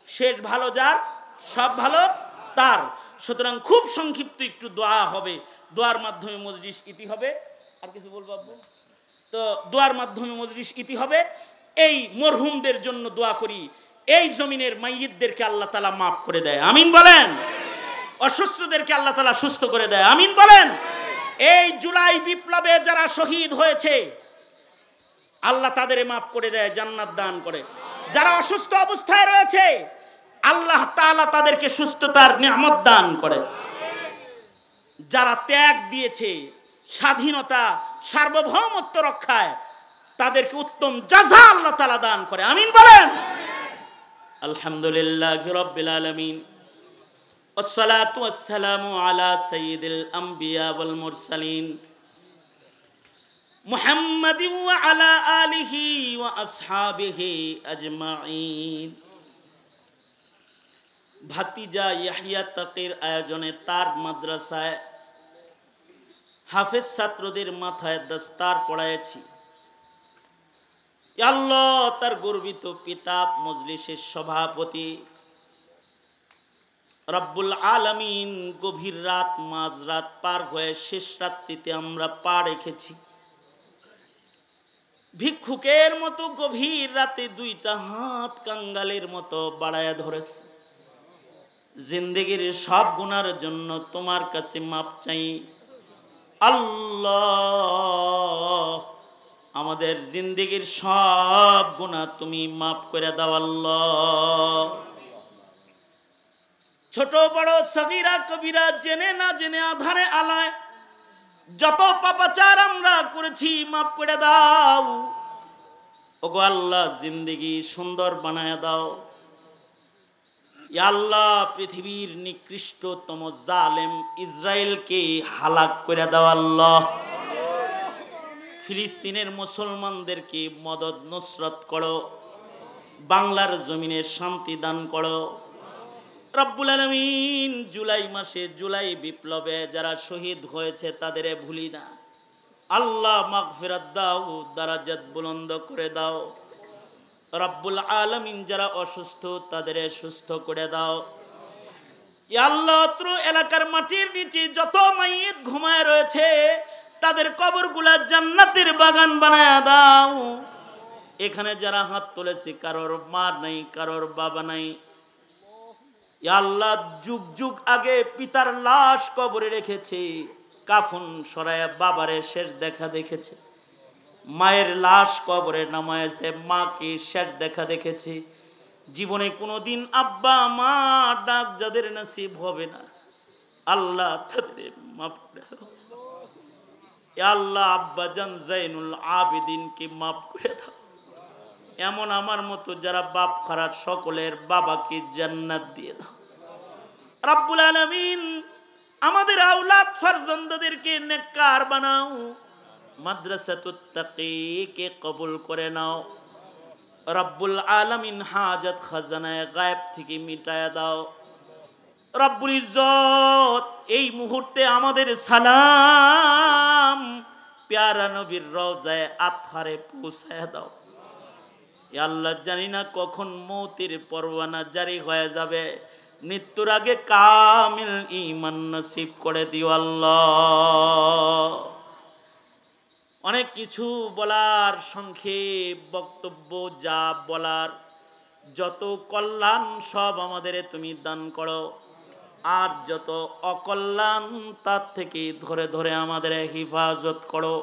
শেষ ভালো যার, সব ভালো তার। সুতরাং খুব সংক্ষিপ্ত একটু দোয়া হবে, দোয়ার মাধ্যমে মজলিস ইতি হবে। আর কিছু বলবো আব্বু? তো দোয়ার মাধ্যমে মজলিস ইতি হবে। এই মরহুমদের জন্য দোয়া করি, এই জমিনের মাইয়িতদেরকে আল্লাহ তাআলা মাফ করে দেয়, আমিন বলেন। অসুস্থদেরকে আল্লাহ তাআলা সুস্থ করে দেয়, আমিন বলেন। এই জুলাই বিপ্লবে যারা শহীদ হয়েছে আল্লাহ তাদের মাফ করে দেয়, জান্নাত দান করে। যারা অসুস্থ অবস্থায় রয়েছে আল্লাহ তাআলা তাদেরকে সুস্থতার নিয়ামত দান করে। যারা ত্যাগ দিয়েছে স্বাধীনতা সার্বভৌমত্ব রক্ষায় তাদেরকে উত্তম জাযা আল্লাহ তাআলা দান করে, আমিন বলেন। আলহামদুলিল্লাহি রাব্বিল আলামিন, ওয়াসসালাতু ওয়াসসালামু আলা সাইয়্যিদিল আমবিয়া ওয়াল মুরসালিন মুহাম্মাদিন ওয়া আলা আলিহি ওয়া আসহাবিহি আজমাইন। ভাতিজা ইয়াহইয়া তাকির আয়োজনে তার মাদ্রাসায় হাফেজ ছাত্রদের মাথায় দস্তার পড়াইছি। ইয়া আল্লাহ, তার গর্বিত পিতা মজলিসের সভাপতি রব্বুল আলামিন, গভীর রাত মাঝরাত পার হয়ে শেষ রাত্রিতে আমরা পা রেখেছি। ভিক্ষুকের মতো গভীর রাতে দুইটা হাত কাঙ্গালের মতো বাড়ায়া ধরেছে। জিন্দেগির সব গুনার জন্য তোমার কাছে মাপ চাই আল্লাহ। আমাদের জিন্দেগির সব গুনাহ তুমি মাফ করে দাও আল্লাহ। ছোট বড় সগীরা কবিরা জেনে না জেনে আধারে আলায় যত পাপাচার আমরা করেছি মাফ করে দাও। ওগো আল্লাহ, জিন্দেগি সুন্দর বানায় দাও। ইয়া আল্লাহ, পৃথিবীর নিকৃষ্টতম জালেম ইসরায়েলকে হালাক করে দাও আল্লাহ। ফিলিস্তিনের মুসলমানদেরকে মদদ নসরত করো, বাংলার জমিনে শান্তি দান করো রব্বুল আলামিন। জুলাই মাসে জুলাই বিপ্লবে যারা শহীদ হয়েছে তাদের ভুলি না আল্লাহ। মাগফিরাত দাও, দারাজাত বুলন্দ করে দাও রব্বুল আলামিন। যারা অসুস্থ তাদের সুস্থ করে দাও ইয়া আল্লাহ। অত্র এলাকার মাটির নিচে যত মাইয়িত ঘুমায় রয়েছে তাদের কবরগুলা জান্নাতের বাগান বানায়া দাও। এখানে যারা হাত তুলেছে কারোর মা নাই, কারোর বাবা নাই, ইয়া আল্লাহ যুগ যুগ আগে পিতার লাশ কবরে রেখেছে, কাফন সরায়া বাবারে শেষ দেখা দেখেছে। মায়ের লাশ কবরে নামায়েছে, মাকে শেষ দেখা দেখেছে। জীবনে কোনোদিন আব্বা মা ডাক যাদের নসিব হবে না আল্লাহ তাদের মাফ করে দাও ইয়া আল্লাহ। আব্বা জান জাইনুল আবেদিনকে মাফ করে দাও। এমন আমার মতো যারা বাপ খারাপ সকলের বাবাকে জান্নাত দিয়ে দাও রব্বুল আলামিন। আমাদের আওলাদ ফারজান্দাদেরকে নেককার বানাও। মাদ্রাসাতুত তাকিকে কবুল করে নাও রব্বুল আলামিন। হাজত খাজানায়ে গায়েব থেকে মিটায়া দাও রব্বুল ইজ্জত। এই মুহূর্তে আমাদের সালাম প্যারা নবীর রওজায়ে আতহারে পৌঁছায়া দাও ইয়া আল্লাহ। জানি না কখন মৌতের পরওয়ানা জারি হয়ে যাবে, মৃত্যুর আগে কামিল ঈমান নসিব করে দিও আল্লাহ। অনেক কিছু বলার, সংক্ষেপ বক্তব্য যা বলার, যত কল্যাণ সব আমাদের তুমি দান করো, আর যত অকল্যাণ তার থেকে ধরে ধরে আমাদের হিফাজত করো।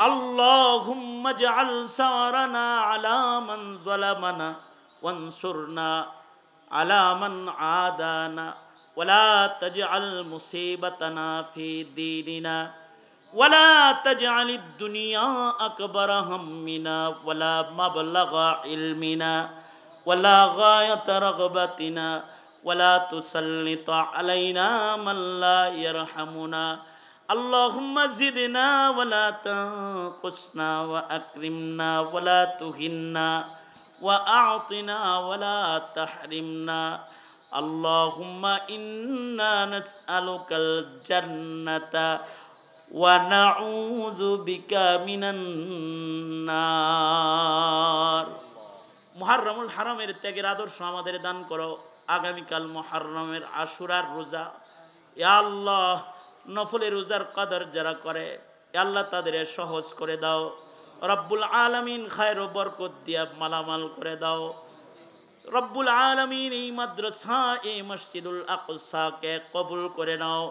আল্লাহুম্মা জাআল সারানা আলা মান যালামানা ওয়ানসুরনা আলা মান আদানা ওয়ালা তাজআল মুসিবাতানা ফি দীনিনা ওয়ালা তাজআলিদ দুনিয়া আকবার হাম্মিনা ওয়ালা মাবলাগা ইলমিনা ওয়ালা গায়াতা রাগবাতিনা ওয়ালা তুসাল্লিত আলাইনা মান লা ইয়ারহামুনা। আল্লাহুম্মা জিদনা ওয়ালা তানকুসনা ওয়া আকরিমনা ওয়ালা তুহিন্না ওয়া আ'তিনা ওয়ালা তাহরিমনা। আল্লাহুম্মা ইন্না নাসআলুকাল জান্নাতা ওয়া নাউযু বিকা মিনান নার। মুহররমুল হারামের ত্যাগের আদর্শ আমাদের দান করো। আগামীকাল মুহররমের আশুরার রোজা, ইয়া আল্লাহ নফলে রোজার কদর যারা করে ইয়া আল্লাহ তাদের সহজ করে দাও। রব্বুল আলামিন খায়ের ও বরকত দিয়া মালামাল করে দাও। রব্বুল আলামিন এই মাদ্রাসা এই মসজিদুল আকসাকে কবুল করে নাও।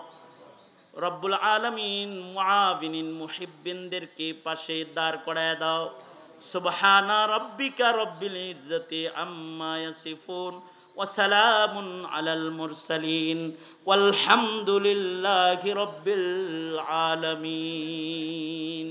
রব্বুল আলামিন মুআবিনিন মুহিব্বিনদেরকে পাশে দাঁড় করায় দাও। সুবহানা রাব্বিকা রব্বিল ইজ্জাতি আম্মা ইয়াসিফুন ওয়া সালামুন আলাল মুরসালিন ওয়ালহামদুলিল্লাহি রব্বিল আলামিন।